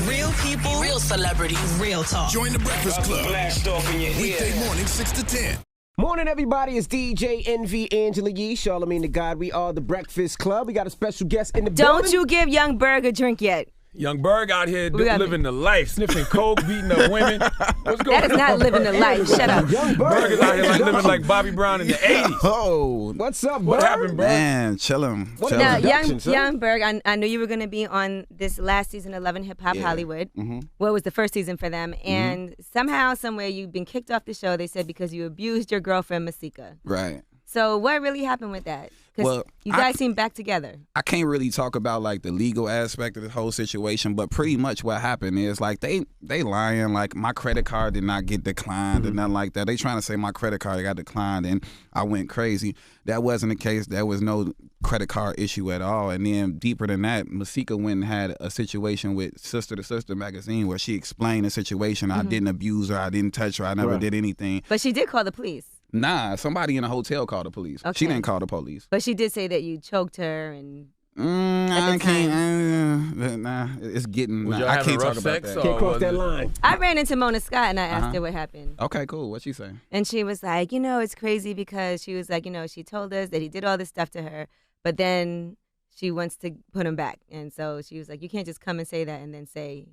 Real people, real celebrities, real talk. Join the Breakfast Club. Blast off in your ear. Weekday morning, 6 to 10. Morning, everybody. It's DJ Envy, Angela Yee, Charlamagne the God. We are the Breakfast Club. We got a special guest in the building. Don't you give young Berg a drink yet. Young Berg out here living the life, sniffing coke, beating up women. What's going on? That is not living the life. Shut up. Young Berg is out here living like Bobby Brown in the 80s. Oh, what's up, Berg? What happened, Berg? Man, chillin'. Now, Productions, huh? young Berg, I knew you were going to be on this last season of Love and Hip Hop Hollywood. Well, it was the first season for them. And somehow, somewhere, you've been kicked off the show, they said, because you abused your girlfriend, Masika. Right. So what really happened with that? Because Well, you guys seem back together. I can't really talk about like the legal aspect of the whole situation, but pretty much what happened is like they lying. Like my credit card did not get declined or nothing like that. They trying to say my credit card got declined and I went crazy. That wasn't the case. There was no credit card issue at all. And then deeper than that, Masika went and had a situation with Sister to Sister magazine where she explained the situation. I didn't abuse her. I didn't touch her. I never did anything. But she did call the police. Nah, somebody in a hotel called the police. Okay. She didn't call the police. But she did say that you choked her and... I can't. Nah, it's getting. Was y'all I having can't rough talk about sex, that. or Can't cross was that it- line. I ran into Mona Scott and I asked her what happened. Okay, cool. What she say? And she was like, it's crazy because she was like, she told us that he did all this stuff to her, but then she wants to put him back. And so she was like, you can't just come and say that and then say...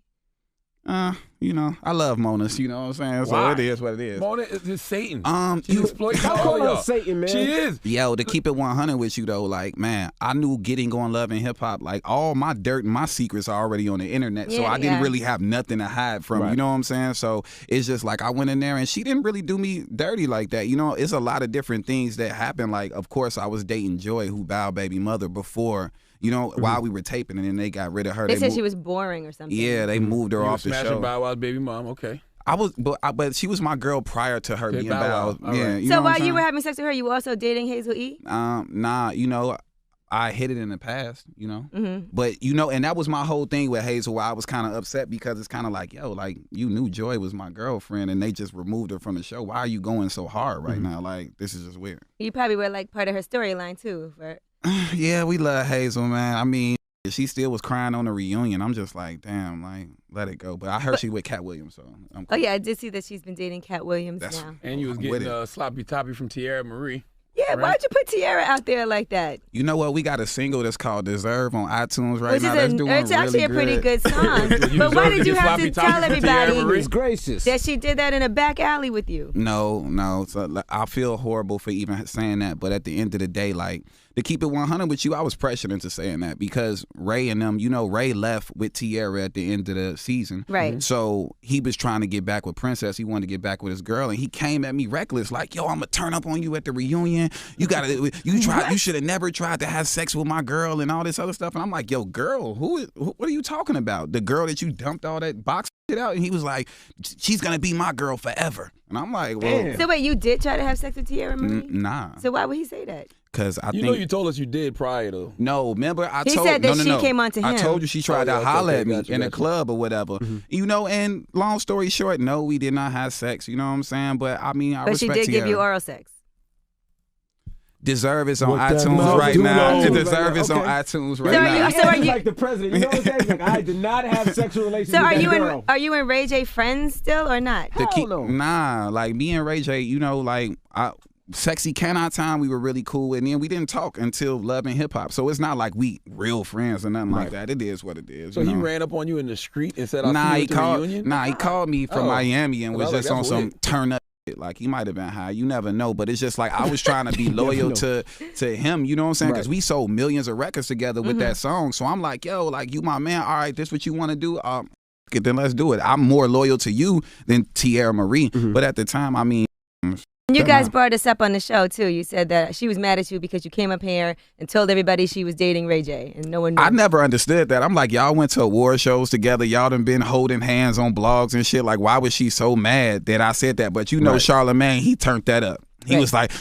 I love Mona's, you know what I'm saying? So Why? it is what it is. Mona is Satan. You She's exploiting Stop all calling her y'all. Satan, man. She is. Yo, to keep it 100 with you though, like, man, I knew getting on Love and Hip Hop, like all my dirt and my secrets are already on the internet, so Yeah, I didn't yeah. really have nothing to hide from, you know what I'm saying? So it's just like I went in there and she didn't really do me dirty like that. It's a lot of different things that happen. Like, of course, I was dating Joy, who Bow Baby Mother, before, while we were taping, and then they got rid of her. They said she was boring or something. Yeah, they moved her You off were the smashing show. Bow Wow's baby mom. Okay. I was, but she was my girl prior to her Okay, being Bow Bow. Wow. All Yeah. right. You know So what while I'm you were saying? having sex with her, you were also dating Hazel E? Nah, I hit it in the past, Mm-hmm. But and that was my whole thing with Hazel, where I was kind of upset because it's kind of like, yo, like you knew Joy was my girlfriend and they just removed her from the show. Why are you going so hard right now? Like, this is just weird. You probably were like part of her storyline too. Yeah, we love Hazel, man. I mean, she still was crying on the reunion. I'm just like, damn, like, let it go. But I heard she with Cat Williams, so I'm Oh cool. yeah, I did see that she's been dating Cat Williams now. And you was I'm with getting sloppy toppy from Teirra Mari. Yeah, Right. why'd you put Teirra out there like that? You know what? We got a single that's called Deserve on iTunes right Which now. is That's doing it's actually really a pretty good song. You But why deserve did to you get have to sloppy tell toppy from Teirra everybody Mari. It's gracious. that she did that in a back alley with you? No. So, I feel horrible for even saying that, but at the end of the day, like, to keep it 100 with you, I was pressured into saying that because Ray and them, Ray left with Teirra at the end of the season. Right. So he was trying to get back with Princess. He wanted to get back with his girl, and he came at me reckless, like, yo, I'm gonna turn up on you at the reunion. You should have never tried to have sex with my girl and all this other stuff. And I'm like, yo, girl, what are you talking about? The girl that you dumped all that box shit out? And he was like, she's gonna be my girl forever. And I'm like, well, Damn. So wait, you did try to have sex with Teirra Mari? nah. So why would he say that? Because I You think know you told us you did prior though. No, remember I He told said that no, she came on to I him. told you she tried Oh, to yeah, holler okay, at me gotcha, in a gotcha. club or whatever. And long story short, no, we did not have sex. You know what I'm saying? But I mean, I But she respect did give you Teirra. oral sex. Deserve is on What that iTunes mouth right do now. know. Deserve is on Okay. iTunes So right are you- now. so are He's you- like the president. You know what I'm saying? Like, I did not have sexual relations So with are that you girl. and Ray J friends still or not? Hell no. Nah, like me and Ray J, like Sexy Canine Time, we were really cool, and then we didn't talk until Love and Hip Hop. So it's not like we real friends or nothing like that. It is what it is. So you he know? ran up on you in the street and said, "I'll Nah, see you he at the called. reunion." Nah, he called me from Oh. Miami and was Well, just that's on some weird. turn up shit. Like he might have been high. You never know. But it's just like I was trying to be loyal to him. You know what I'm saying? Because we sold millions of records together with that song. So I'm like, yo, like you my man. All right, this what you want to do? Then let's do it. I'm more loyal to you than Teirra Mari. But at the time, I mean. You guys brought this up on the show too. You said that she was mad at you because you came up here and told everybody she was dating Ray J, and no one knew. I never understood that. I'm like, y'all went to award shows together. Y'all done been holding hands on blogs and shit. Like, why was she so mad that I said that? But Charlamagne, he turned that up. He was like,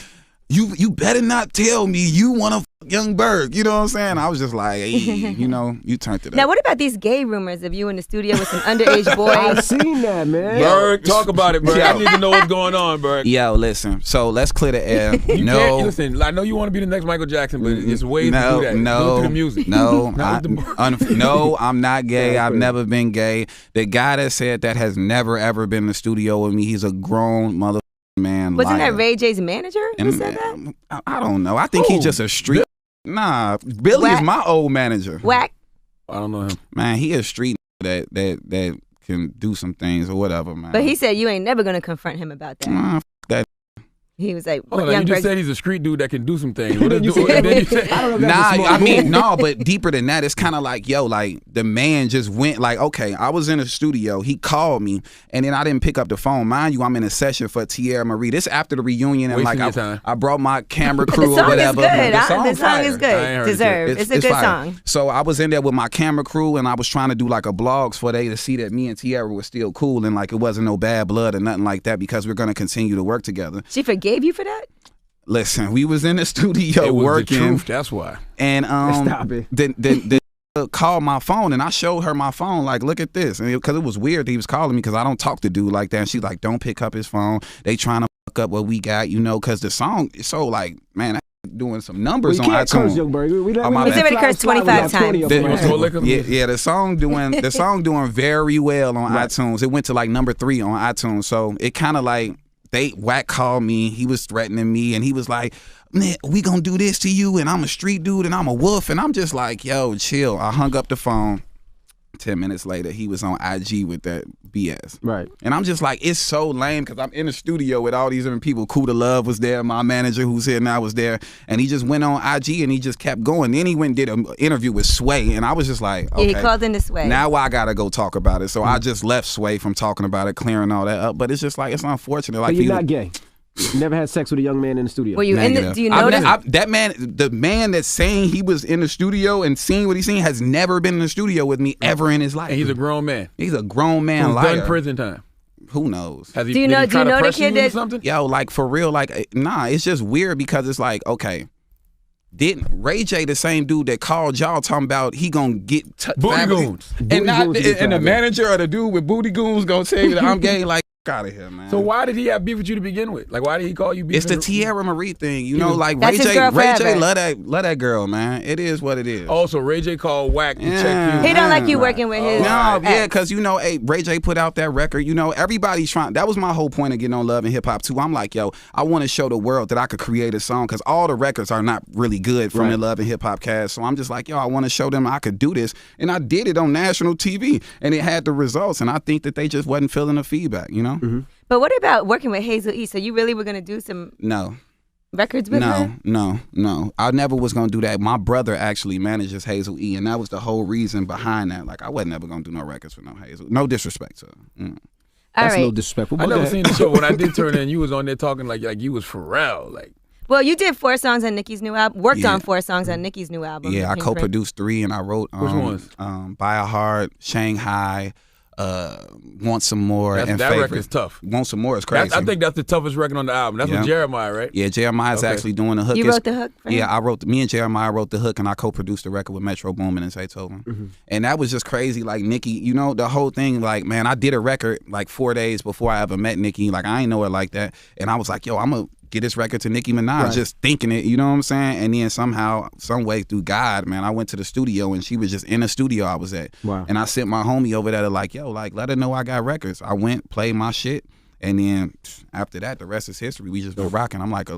you better not tell me you want to Young Berg. You know what I'm saying? I was just like, hey, you know, you turned it up. Now, what about these gay rumors of you in the studio with some underage boys? I've seen that, man. Berg, talk about it, Berg. I need to know what's going on, Berg. Yo, listen. So let's clear the air. Listen, I know you want to be the next Michael Jackson, but it's ways to do that. Go through the music. No, no, I'm not gay. I've never been gay. The guy that said that has never, ever been in the studio with me. He's a grown mother man. Wasn't liar. that Ray J's manager who said that? I don't know. I think he's just a street. Nah, Billy is my old manager. Whack. I don't know him. Man, he a street that can do some things or whatever, man. But he said you ain't never gonna confront him about that. That. He was like, Hold on, you just said he's a street dude that can do some things. What Then you said- I don't know if that's a Nah, smart I mean, move. no, but deeper than that, it's kind of like, yo, like the man just went like, okay, I was in the studio, he called me, and then I didn't pick up the phone. Mind you, I'm in a session for Teirra Mari. This after the reunion, and Wasting like your time. I brought my camera crew the or song is whatever. good. The The song fire. is I good. ain't heard it Deserved. It's a good fire. song. So I was in there with my camera crew, and I was trying to do like a blogs for they to see that me and Teirra were still cool, and like it wasn't no bad blood or nothing like that, because we're gonna continue to work together. She forgave you for that? Listen, we was in the studio It was working. the truth, that's why. And Stop it. the called my phone, and I showed her my phone, like, look at this, and because it was weird that he was calling me, because I don't talk to dude like that. And she's like, don't pick up his phone. They trying to fuck up what we got, you know, because the song is so like, man, I doing some numbers Well, you on can't iTunes. curse, Young Berg. We Oh, my He's bad. already cursed 25 times. Yeah, the song doing very well on iTunes. It went to like number 3 on iTunes. So it kind of like Wack called me. He was threatening me, and he was like, man, we gonna do this to you, and I'm a street dude, and I'm a wolf, and I'm just like, yo, chill. I hung up the phone. 10 minutes later, he was on IG with that BS. Right. And I'm just like, it's so lame, because I'm in the studio with all these different people. Cool to Love was there. My manager, who's here now, was there. And he just went on IG, and he just kept going. Then he went and did an interview with Sway, and I was just like, okay. Yeah, he called in this way. Now I got to go talk about it. So I just left Sway from talking about it, clearing all that up. But it's just like, it's unfortunate. Like, So you're not gay? You never had sex with a young man in the studio? Were you in the, do you notice? The man that's saying he was in the studio and seeing what he's seen has never been in the studio with me ever in his life. And he's a grown man. He's a grown man Who's liar. done prison time. Who knows? Has he, Do you did know- he do try you to know the pressure kid you or that- something? Yo, like for real, like nah, it's just weird, because it's like, okay, didn't Ray J the same dude that called y'all talking about he gonna get Booty goons. and not Booty goons and the is manager or the dude with booty goons gonna tell you that I'm gay? Like, out of here, man. So why did he have beef with you to begin with? Like, why did he call you beef? It's the Teirra Mari thing, you He know, was- like That's his girl Ray J forever. love that girl, man. It is what it is. Also, Ray J called Wack to check Yeah. you. He don't like you working with his. No, ex. yeah, because you know, hey, Ray J put out that record. You know, everybody's trying. That was my whole point of getting on Love and Hip Hop too. I'm like, yo, I want to show the world that I could create a song, because all the records are not really good from the Love and Hip Hop cast. So I'm just like, yo, I want to show them I could do this, and I did it on national TV, and it had the results. And I think that they just wasn't feeling the feedback. You know? Mm-hmm. But what about working with Hazel E? So you really were gonna do some No. records with her? No. I never was gonna do that. My brother actually manages Hazel E, and that was the whole reason behind that. Like, I wasn't ever gonna do no records with no Hazel. No disrespect to her. All That's a little right. disrespectful. I but go never ahead. seen the show. When I did turn in, you was on there talking like you was Pharrell. Like, Well, you did 4 songs on Nicki's new album. Worked Yeah. on 4 songs on Nicki's new album. Yeah, I King Prince. co-produced 3, and I wrote Which ones? Buy a Heart, Shanghai, Want Some More, and that Favorite. record's tough. Want Some More is crazy. I think that's the toughest record on the album. That's with Yeah. Jeremiah, right? Yeah, Jeremiah's Okay. actually doing the hook. You It's- wrote the hook for him? Yeah, me and Jeremiah wrote the hook, and I co-produced the record with Metro Boomin and Zaytoven. Mm-hmm. And that was just crazy. Like, Nicki, you know, the whole thing, like, man, I did a record like 4 days before I ever met Nicki. Like, I ain't know her like that. And I was like, yo, I'm going to get this record to Nicki Minaj, Right. just thinking it, you know what I'm saying? And then somehow, some way through God, man, I went to the studio, and she was just in the studio I was at. Wow. And I sent my homie over there to like, yo, like, let her know I got records. I went, played my shit. And then after that, the rest is history. We just been rocking. I'm like,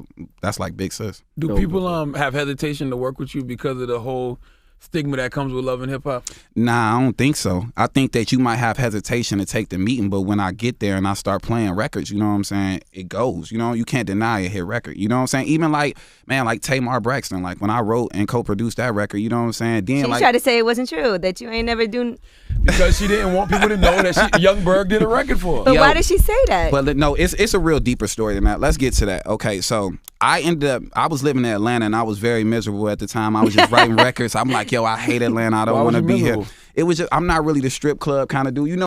that's like Big Sis. Do people have hesitation to work with you because of the whole stigma that comes with Love and Hip Hop? Nah, I don't think so. I think that you might have hesitation to take the meeting, but when I get there and I start playing records, you know what I'm saying, it goes. You know, you can't deny a hit record. You know what I'm saying? Even like, man, like Tamar Braxton, like when I wrote and co-produced that record, you know what I'm saying? Then She like, tried to say it wasn't true, that you ain't never do. Because she didn't want people to know that Young Berg did a record for her. But Yo, why did she say that? But no, it's a real deeper story than that. Let's get to that. Okay, so I was living in Atlanta, and I was very miserable at the time. I was just writing records. I'm like, yo, I hate Atlanta. I don't Why was want to you be here. miserable? It was just, I'm not really the strip club kind of dude. You know,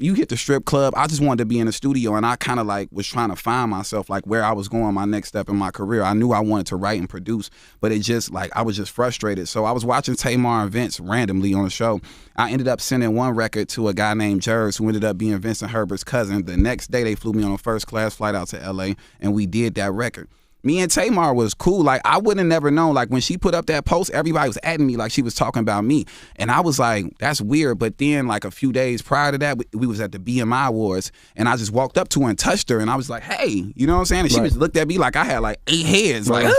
you hit the strip club. I just wanted to be in the studio, and I kind of like was trying to find myself, like where I was going, my next step in my career. I knew I wanted to write and produce, but it just like I was just frustrated. So I was watching Tamar and Vince randomly on the show. I ended up sending one record to a guy named Berg, who ended up being Vincent Herbert's cousin. The next day, they flew me on a first-class flight out to LA, and we did that record. Me and Tamar was cool. Like, I would have never known. Like, when she put up that post, everybody was adding me like she was talking about me. And I was like, that's weird. But then, like, a few days prior to that, we was at the BMI Awards, and I just walked up to her and touched her, and I was like, hey, you know what I'm saying? And she just looked at me like I had, like, 8 heads. Like,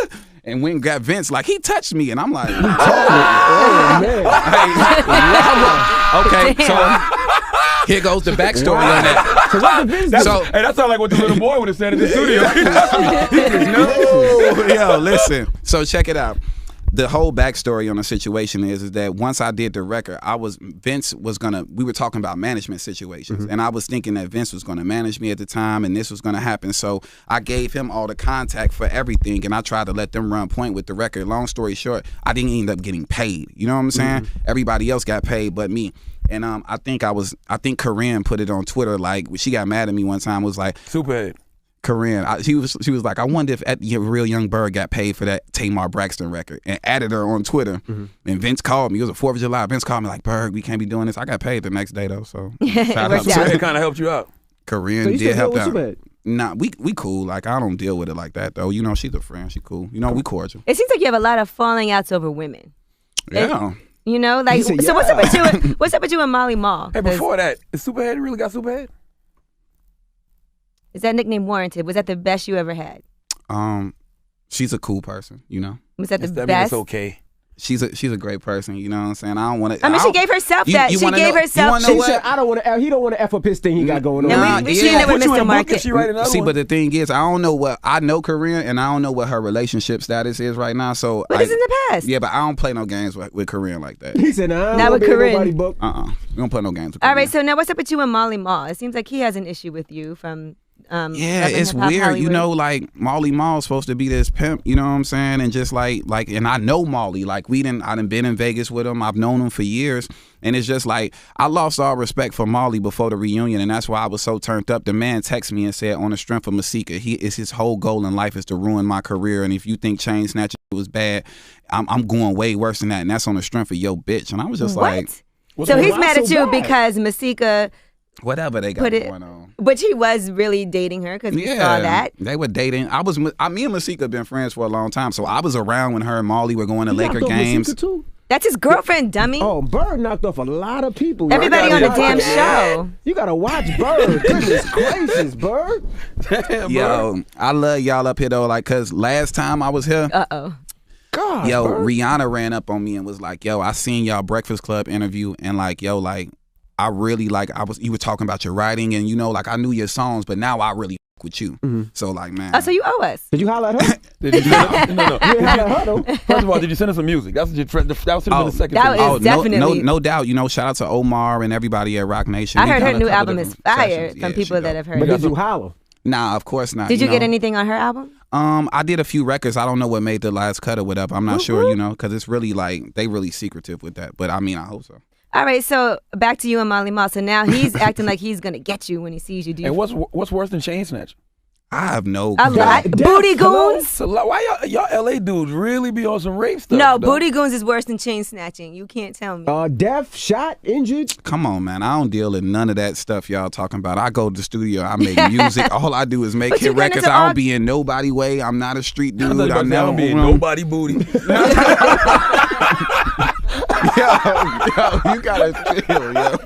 and went and got Vince, like, he touched me. And I'm like, oh, man. Okay, so here goes the backstory on that. Hey, that sounds like what the little boy would have said in the studio. Yo, listen. So check it out. The whole backstory on the situation is that once I did the record, we were talking about management situations, and I was thinking that Vince was gonna manage me at the time, and this was gonna happen. So I gave him all the contact for everything, and I tried to let them run point with the record. Long story short, I didn't end up getting paid. You know what I'm saying? Everybody else got paid but me. And I think Corinne put it on Twitter, like she got mad at me one time, was like, Superhead. Corinne, she was like, I wonder if Real Young Berg got paid for that Tamar Braxton record, and added her on Twitter. And Vince called me. It was the 4th of July. Vince called me like, Berg, we can't be doing this. I got paid the next day though. So shout out. Superhead kind of helped you out. Corinne So did help out. Superhead? Nah, we cool. Like, I don't deal with it like that though. You know, she's a friend. She cool. You know, we cordial. It seems like you have a lot of falling outs over women. Yeah. You know, like, said, so what's up with you? What's up with you and Molly Mall? Hey, before that, is Superhead really got Superhead? Is that nickname warranted? Was that the best you ever had? She's a cool person, you know. Was that the That means best? it's okay. She's a great person, you know what I'm saying? I don't want to. I mean, she gave herself that. She gave herself. Know She what? said, "I don't want to." He don't want to f up his thing he got going on. And we seen it with Mr. Market. She write another See, one. but the thing is, I know Corinne, and I don't know what her relationship status is right now. So, But it's in the past. Yeah, but I don't play no games with Corinne like that. He said, "Nah, Not with Corinne. nobody book." We don't play no games with All Corinne. right, so now what's up with you and Molly Mall? It seems like he has an issue with you from. Yeah, Love and it's Hip Hop weird. Hollywood. You know, like Molly Mall's supposed to be this pimp, you know what I'm saying? And just like and I know Molly. Like I done been in Vegas with him. I've known him for years. And it's just like I lost all respect for Molly before the reunion, and that's why I was so turned up. The man texted me and said, on the strength of Masika, his whole goal in life is to ruin my career. And if you think Chain Snatcher was bad, I'm going way worse than that. And that's on the strength of yo bitch. And I was just like, So he's mad at so you bad? because Masika. whatever they got going on. Which he was really dating her because we saw that. They were dating. Me and Masika been friends for a long time, so I was around when her and Molly were going to Laker games. Masika too? That's his girlfriend, dummy. Oh, Berg knocked off a lot of people. Everybody on the damn Yeah. show. You gotta watch Berg. Goodness gracious, Berg. Yo, I love y'all up here though, like, cause last time I was here, God, yo, Berg. Rihanna ran up on me and was like, yo, I seen y'all Breakfast Club interview, and like, yo, like, I really like, you were talking about your writing, and you know, like, I knew your songs, but now I really with you. So like, man. Oh, so you owe us. Did you holler at her? Did you send her? No. You didn't holler at her though. First of all, did you send her some music? That was the second That thing. was definitely. no doubt. You know, shout out to Omar and everybody at Rock Nation. I We heard her done a new couple album is different fire sessions. from Yeah, people she that dope. have heard But it. did you holler? Nah, of course not. Did you get know. anything on her album? I did a few records. I don't know what made the last cut or whatever. I'm not sure, you know, because it's really like they really secretive with that. But I mean, I hope so. All right, so back to you and Molly Mall. So now he's acting like he's gonna get you when he sees you. Do you? And what's worse than Chain Snatch? I have no. A lot. Booty Goons? So why y'all LA dudes really be on some rape stuff? No, though? Booty Goons is worse than chain snatching. You can't tell me. Deaf, shot, injured. Come on, man. I don't deal with none of that stuff y'all talking about. I go to the studio. I make music. All I do is make But you hit get records. into I all- don't be in nobody way. I'm not a street dude. I I'm don't be in nobody booty. Yo, you gotta chill, yo.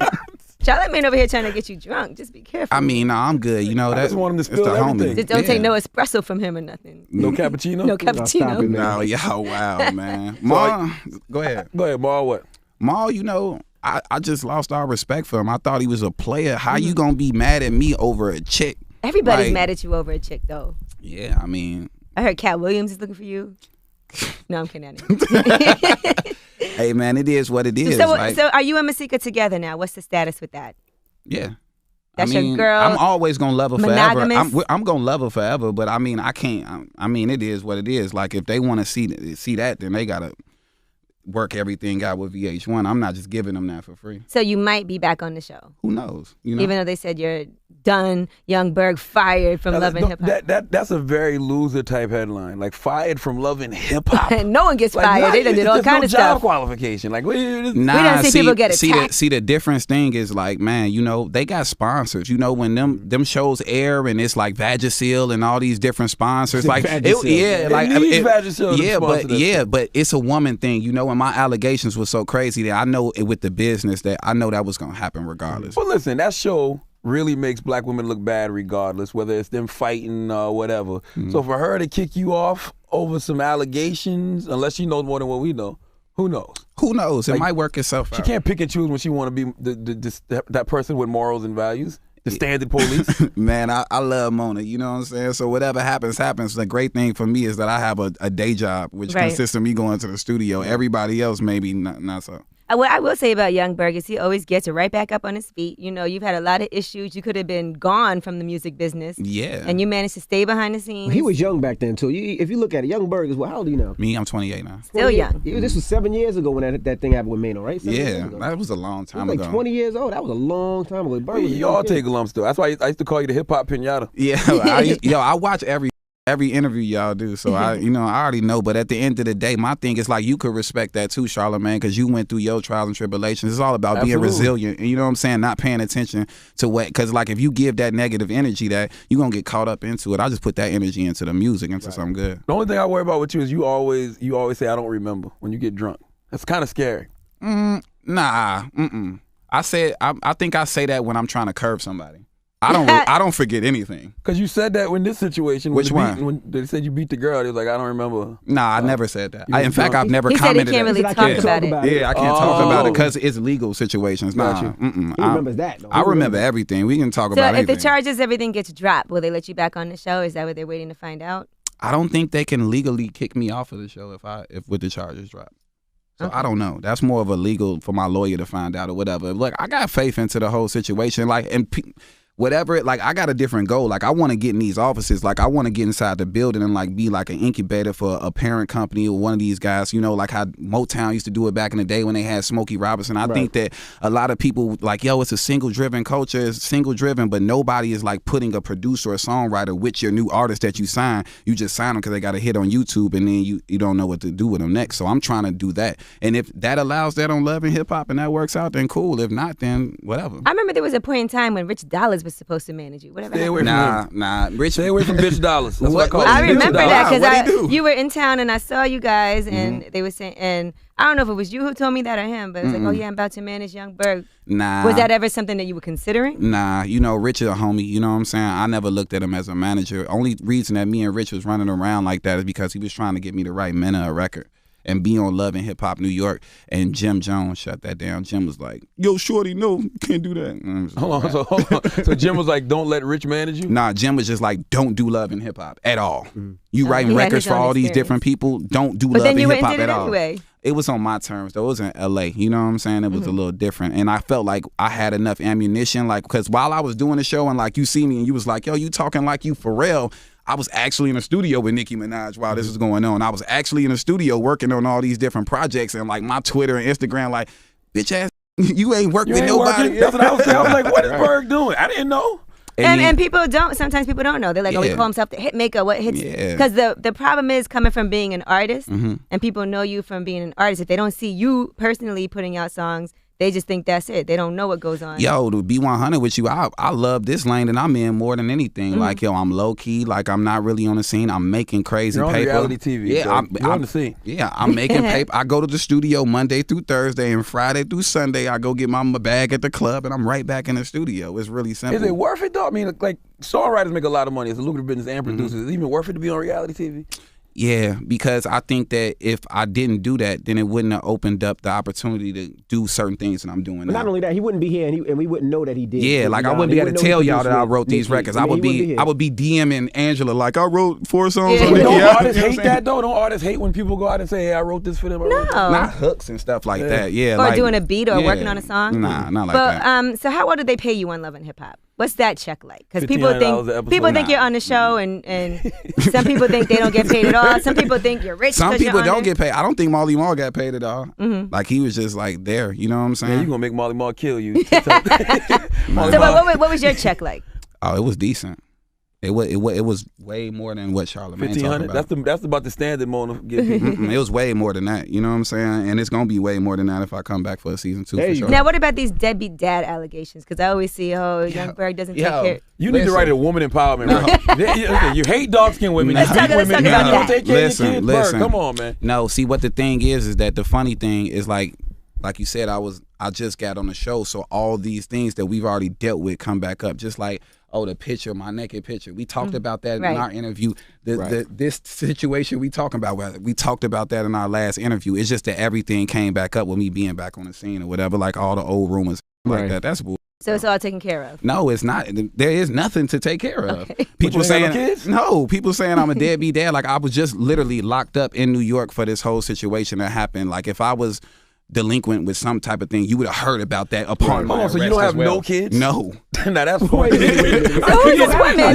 Charlotte man over here trying to get you drunk. Just be careful. I mean, nah, I'm good. You know, I that's just want him to it's spill the everything. homie. Just don't take Yeah. no espresso from him or nothing. No cappuccino? No Stop it, cappuccino. man. No, yo, wow, man. Ma, go ahead. Go ahead, Ma, what? Ma, you know, I just lost all respect for him. I thought he was a player. How you gonna be mad at me over a chick? Everybody's Like- mad at you over a chick, though. Yeah, I mean, I heard Cat Williams is looking for you. No, I'm kidding. hey, man, it is what it is. So like, are you and Masika together now? What's the status with that? yeah. That's I mean, your girl. I'm always gonna love her Monogamous? forever. I'm gonna love her forever, but I mean, I can't. I mean, it is what it is. Like, if they want to see that, then they gotta work everything out with VH1. I'm not just giving them that for free. So you might be back on the show. Who knows? You know? Even though they said you're done, Young Berg fired from Love and Hip Hop. That's a very loser type headline. Like fired from Love and Hip Hop. No one gets fired. They done did all kind of job stuff. qualification. Like We done see people get attacked. See the difference thing is like, man, you know, they got sponsors. You know, when them shows air and it's like Vagisil and all these different sponsors. Like but it's a woman thing, you know, and my allegations was so crazy that I know with the business that I know that was gonna happen regardless. But listen, that show really makes black women look bad regardless, whether it's them fighting or whatever. Mm-hmm. So for her to kick you off over some allegations, unless she knows more than what we know, who knows? Who knows? It might work itself out. She can't pick and choose when she want to be that person with morals and values. The standard police. Man, I love Mona, you know what I'm saying? So whatever happens. The great thing for me is that I have a day job, which consists of me going to the studio. Everybody else maybe not so. What I will say about Young Berg is he always gets right back up on his feet. You know, you've had a lot of issues. You could have been gone from the music business. Yeah. And you managed to stay behind the scenes. He was young back then, too. If you look at it, Young Berg is, well, how old are you now? Me, I'm 28 now. Still young. This was 7 years ago when that thing happened with Mano, right? That was a long time ago. 20 years old. That was a long time ago. Berg was you all take lumps, though. That's why I used to call you the hip-hop pinata. Yeah. I watch every interview y'all do, so I already know. But at the end of the day, my thing is like you could respect that too, Charlamagne, because you went through your trials and tribulations. It's all about being resilient, and you know what I'm saying, not paying attention to what. Because like if you give that negative energy, that you gonna get caught up into it. I just put that energy into the music, into something good. The only thing I worry about with you is you always say I don't remember when you get drunk. That's kind of scary. Nah. I think I say that when I'm trying to curve somebody. I don't forget anything. Because you said that in this situation. Which one? When they said you beat the girl, they was like, I don't remember. Nah, I never said that. In fact, I've never he commented. He said he can't really talk about it. Yeah, I can't talk about it because it's legal situations. Nah, He remembers that, though. I remember everything. We can talk about anything. So if the charges, everything gets dropped, will they let you back on the show? Is that what they're waiting to find out? I don't think they can legally kick me off of the show if with the charges drop. So okay. I don't know. That's more of a legal for my lawyer to find out or whatever. Look, I got faith into the whole situation. Like, and whatever, like I got a different goal. Like I want to get in these offices. Like I want to get inside the building and like be like an incubator for a parent company or one of these guys, you know, like how Motown used to do it back in the day when they had Smokey Robinson. I think that a lot of people like, yo, it's a single driven culture. It's single driven, but nobody is like putting a producer or songwriter with your new artist that you sign. You just sign them because they got a hit on YouTube and then you don't know what to do with them next. So I'm trying to do that. And if that allows that on Love and Hip Hop and that works out, then cool. If not, then whatever. I remember there was a point in time when Rich Dollars was supposed to manage you. Whatever. Stay away from him. Rich. Stay away from Bitch Dollars. That's what I call I remember that because you were in town and I saw you guys and they were saying, and I don't know if it was you who told me that or him, but it was like, oh yeah, I'm about to manage Young Berg. Nah. Was that ever something that you were considering? Nah, you know, Rich is a homie, you know what I'm saying? I never looked at him as a manager. Only reason that me and Rich was running around like that is because he was trying to get me to write Mena a record and be on Love and Hip Hop New York, and Jim Jones shut that down. Jim was like, yo, shorty, no, you can't do that. Hold on. So Jim was like, don't let Rich manage you? Nah, Jim was just like, don't do Love and Hip Hop at all. You writing records for all these different people, don't do Love and Hip Hop at all. Anyway. It was on my terms, though. It was in L.A., you know what I'm saying? It was a little different. And I felt like I had enough ammunition, like, because while I was doing the show and, like, you see me and you was like, yo, you talking like you Pharrell, I was actually in the studio with Nicki Minaj while this was going on. I was actually in the studio working on all these different projects, and like my Twitter and Instagram, like, bitch ass, you ain't working with nobody. That's what I was saying. I was like, what is Berg doing? I didn't know. And people don't. Sometimes people don't know. They're like, oh, he call himself the hit maker. What hits? Because the problem is coming from being an artist, and people know you from being an artist. If they don't see you personally putting out songs, they just think that's it. They don't know what goes on. Yo, to be 100 with you, I love this lane that I'm in more than anything. Like, yo, I'm low key. Like, I'm not really on the scene. I'm making crazy paper. You're on reality TV. Yeah, so I'm on the scene. Yeah, I'm making paper. I go to the studio Monday through Thursday, and Friday through Sunday, I go get my bag at the club, and I'm right back in the studio. It's really simple. Is it worth it, though? I mean, like, songwriters make a lot of money. It's a lucrative business, and producers. Is it even worth it to be on reality TV? Yeah, because I think that if I didn't do that, then it wouldn't have opened up the opportunity to do certain things that I'm doing now. Not only that, he wouldn't be here, and we wouldn't know that he did. Yeah, like I wouldn't be able to tell y'all that I wrote these records. I would be DMing Angela like I wrote 4 songs on Nicki. Don't artists hate that though? Don't artists hate when people go out and say, hey, I wrote this for them? No. Not hooks and stuff like that. Yeah, or like, doing a beat or working on a song. Nah, not like that. So how well did they pay you on Love and Hip Hop? What's that check like? Because $1,500 people think you're on the show, and some people think they don't get paid at all. Some people think you're rich. Some people don't get paid. I don't think Marley Marl got paid at all. Mm-hmm. Like he was just like there. You know what I'm saying? Man, you gonna make Marley Marl kill you. So what was your check like? Oh, it was decent. It was way more than what Charlamagne talking about. That's about the standard Mona get people. It was way more than that. You know what I'm saying? And it's gonna be way more than that if I come back for a season 2 for sure. Now, what about these deadbeat dad allegations? Because I always see, Young Berg doesn't take care. You need to write a woman empowerment. You hate dark-skinned women. Let's talk about that. You don't take care of your kids. Berg, come on, man. No, see what the thing is that the funny thing is like you said, I just got on the show, so all these things that we've already dealt with come back up. Just like, the picture, my naked picture. We talked about that in our interview. This situation we talking about, we talked about that in our last interview. It's just that everything came back up with me being back on the scene or whatever, like all the old rumors like that. That's bull. So it's all taken care of? No, it's not. There is nothing to take care of. Okay. People saying, people saying I'm a deadbeat dad. Like I was just literally locked up in New York for this whole situation that happened. Like if I was delinquent with some type of thing, you would have heard about that upon my arrest. So you don't have no kids? No. Now that's funny.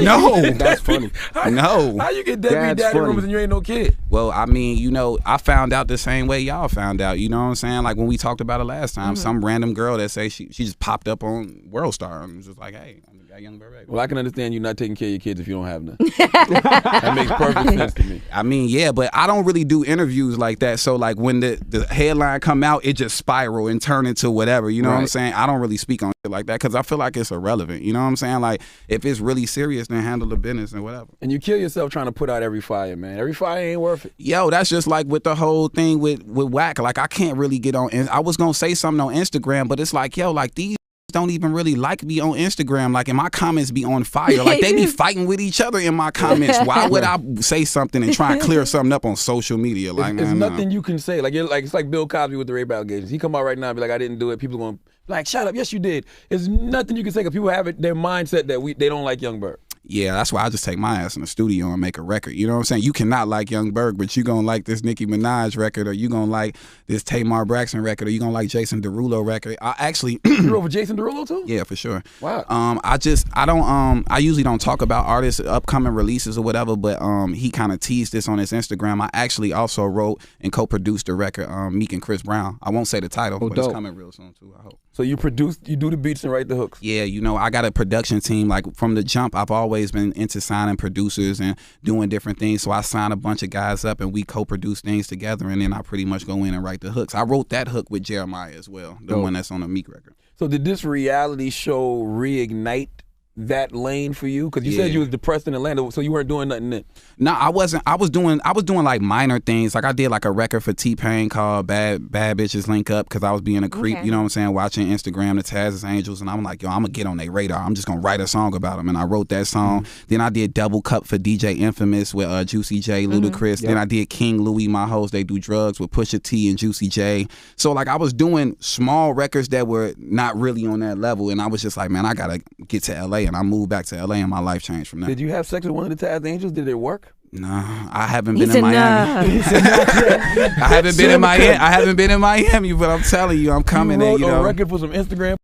No. That's funny. No. How you get deadbeat daddy rumors and you ain't no kid? Well, I mean, I found out the same way y'all found out. You know what I'm saying? Like when we talked about it last time, some random girl that say she just popped up on World Star and was just like, hey, I got Young Berg. Well, I can understand you not taking care of your kids if you don't have none. That makes perfect sense to me. I mean, yeah, but I don't really do interviews like that. So like when the headline come out, it just spiral and turn into whatever. You know what I'm saying? I don't really speak on shit like that because I feel like it's irrelevant. You know what I'm saying? Like if it's really serious, then handle the business and whatever. And you kill yourself trying to put out every fire, man. Every fire ain't worth it. Yo, that's just like with the whole thing with Wack. Like I can't really get on. I was gonna say something on Instagram, but it's like, yo, like these don't even really like me on Instagram. Like, and my comments be on fire. Like they be fighting with each other in my comments. Why would I say something and try and clear something up on social media? Like, there's nothing you can say. Like it's like Bill Cosby with the rape allegations. He come out right now and be like, I didn't do it. People going like, shut up. Yes, you did. There's nothing you can say because people have their mindset that they don't like Young Berg. Yeah, that's why I just take my ass in the studio and make a record. You know what I'm saying? You cannot like Young Berg, but you gonna like this Nicki Minaj record, or you gonna like this Tamar Braxton record, or you gonna like Jason Derulo record. I actually you wrote for Jason Derulo too? Yeah, for sure. Wow. I usually don't talk about artists' upcoming releases or whatever, but he kind of teased this on his Instagram. I actually also wrote and co-produced the record, Meek and Chris Brown. I won't say the title, but it's coming real soon too, I hope. So you do the beats and write the hooks? Yeah, I got a production team. Like from the jump, I've always been into signing producers and doing different things. So I sign a bunch of guys up and we co-produce things together, and then I pretty much go in and write the hooks. I wrote that hook with Teirra Mari as well, the one that's on the Meek record. So did this reality show reignite that lane for you? Because you said you was depressed in Atlanta, so you weren't doing nothing then. No, I wasn't. I was doing like minor things. Like I did like a record for T-Pain called Bad Bitches Link Up because I was being a creep, you know what I'm saying, watching Instagram, the Taz's Angels, and I'm like, yo, I'm going to get on their radar. I'm just going to write a song about them, and I wrote that song. Then I did Double Cup for DJ Infamous with Juicy J, Ludacris. Then I did King Louis, My Hoes They Do Drugs with Pusha T and Juicy J. So like I was doing small records that were not really on that level, and I was just like, man, I got to get to L.A., and I moved back to LA and my life changed from there. Did you have sex with one of the Taz Angels? Did it work? No, I haven't been in Miami. I haven't been in Miami. I haven't been in Miami, but I'm telling you, I'm coming. You wrote a record for some Instagram?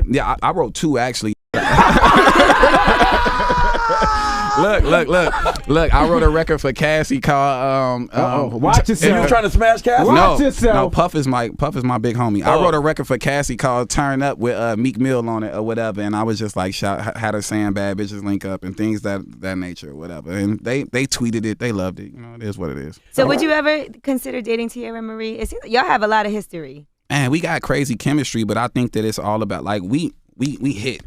Yeah, I wrote 2 actually. Look! I wrote a record for Cassie called Watch Yourself. And you trying to smash Cassie? Watch Yourself. No, Puff is my big homie. I wrote a record for Cassie called Turn Up with Meek Mill on it or whatever, and I was just like had her saying Bad Bitches Link Up and things that nature or whatever, and they tweeted it, they loved it. It is what it is. So would you ever consider dating Teirra Mari? It seems like y'all have a lot of history. Man, we got crazy chemistry, but I think that it's all about like we hit.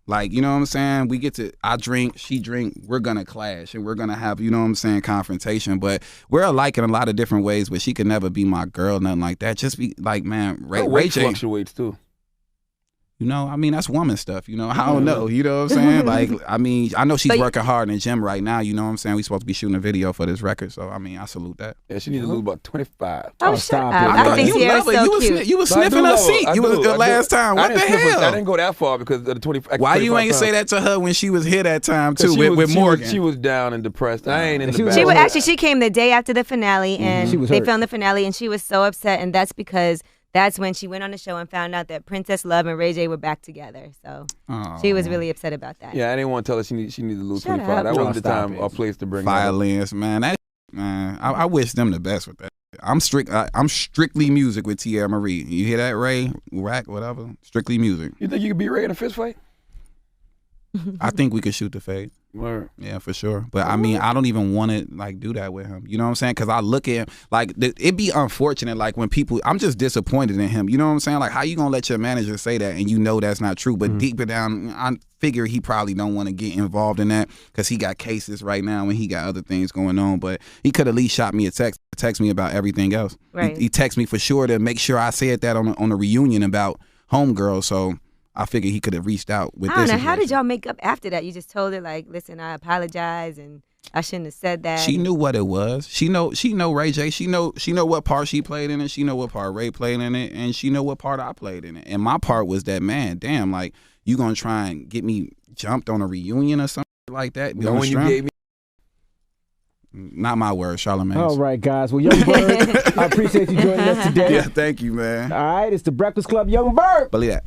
Like, you know what I'm saying? I drink, she drink, we're going to clash and we're going to have, you know what I'm saying, confrontation. But we're alike in a lot of different ways, but she could never be my girl, nothing like that. Just be like, man, Ray J fluctuates too. You know, I mean, that's woman stuff, you know. I don't know, you know what I'm saying? Like, I mean, I know she's working hard in the gym right now, you know what I'm saying? We supposed to be shooting a video for this record, so, I mean, I salute that. Yeah, she needs to lose about 25. Oh, stop it. I think Teirra's so cute. You was sniffing her seat. You was the last time. What the hell? I didn't go that far because of the 25. Why you ain't say that to her when she was here that time, too, with Morgan? She was down and depressed. I ain't in the bad. She came the day after the finale, and they filmed the finale, and she was so upset, and that's because that's when she went on the show and found out that Princess Love and Ray J were back together. So she was really upset about that. Yeah, I didn't want to tell her she needed to lose Shut 25. up. That wasn't the time or place to bring violence, man. I wish them the best with that. I'm strictly music with Teirra Mari. You hear that, Ray? Rack, whatever. Strictly music. You think you could beat Ray in a fist fight? I think we could shoot the fade. Word. Yeah, for sure. But I mean, I don't even want to like do that with him. You know what I'm saying? Because I look at him like it'd be unfortunate. Like when people, I'm just disappointed in him. You know what I'm saying? Like how you gonna let your manager say that and you know that's not true? But deep down, I figure he probably don't want to get involved in that because he got cases right now and he got other things going on. But he could at least shot me a text me about everything else. Right. He texted me for sure to make sure I said that on a reunion about Homegirl. So I figured he could have reached out with this. I don't know. How did y'all make up after that? You just told her like, listen, I apologize and I shouldn't have said that. She knew what it was. She know Ray J. She know what part she played in it. She know what part Ray played in it, and she know what part I played in it. And my part was that, man, damn, like you gonna try and get me jumped on a reunion or something like that? No, when you gave me. Not my word, Charlamagne. All right, guys. Well, Young Berg, I appreciate you joining us today. Yeah, thank you, man. All right, it's the Breakfast Club, Young Berg. Believe that.